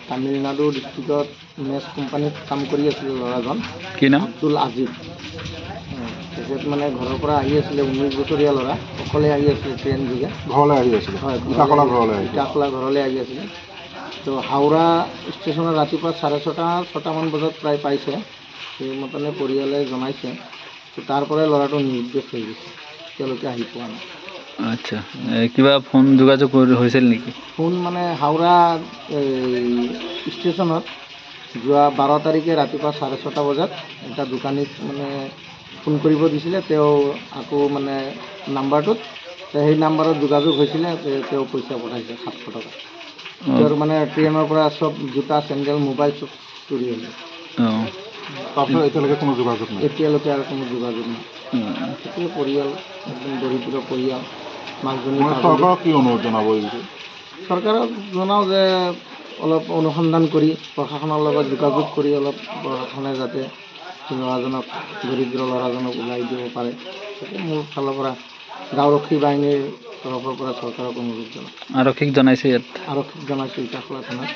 তামিলনাডু ডিষ্ট্ৰিক্টত মেছ কোম্পানীত কাম কৰি আছিলে ল'ৰাজন। কি নাম? আব্দুল আজিজ। তেখেত মানে ঘৰৰ পৰা আহি আছিলে, 19 বছৰীয়া ল'ৰা, অকলে আহি আছিলে ট্ৰেইন যোগে। ঘৰলৈ আহি আছিলে? হয়, ইটাখলা ঘৰলৈ ইটাখলা ঘৰলৈ আহি আছিলে। তো হাওৰা ষ্টেচনত ৰাতিপুৱা 6:30-7মান বজাত প্ৰায় পাইছে। সেই মতে পৰিয়ালে জনাইছে। তো তাৰ পৰাই ল'ৰাটো নিৰুদ্দেশ হৈ গৈছে, তেওঁলোকে আহি পোৱা নাই। আচ্ছা, কিবা ফোন যোগাযোগ হৈছিল নেকি? ফোন মানে হাওৰা ষ্টেচনত যোৱা 12 তাৰিখে ৰাতিপুৱা 6:30 বজাত এটা দোকানীক মানে ফোন কৰিব দিছিলে। তেওঁ আকৌ মানে নাম্বাৰটোত, সেই নাম্বাৰত যোগাযোগ হৈছিলে। তেওঁ পইচা পঠাইছে 700 টকা। তেওঁৰ মানে ট্ৰেইনৰ পৰা চব জোতা, চেণ্ডেল, মোবাইল চব চুৰি হৈছে। তাৰপিছত এতিয়ালৈকে কোনো যোগাযোগ নাই? এতিয়ালৈকে আৰু কোনো যোগাযোগ নাই। সেইটোৱে পৰিয়াল, একদম দৰিদ্ৰ পৰিয়াল। চৰকাৰক কি অনুৰোধ জনাব? চৰকাৰক জনাওঁ যে অলপ অনুসন্ধান কৰি প্ৰশাসনৰ লগত যোগাযোগ কৰি অলপ প্ৰশাসনে যাতে ল'ৰাজনক, দৰিদ্ৰ ল'ৰাজনক ওলাই দিব পাৰে। সেইটো মোৰ ফালৰ পৰা, গাঁওৰক্ষী বাহিনীৰ তৰফৰ পৰা চৰকাৰক অনুৰোধ জনাওঁ। আৰক্ষীক জনাইছে? ইয়াত আৰক্ষীক জনাইছোঁ, ইটাখলা থানাত।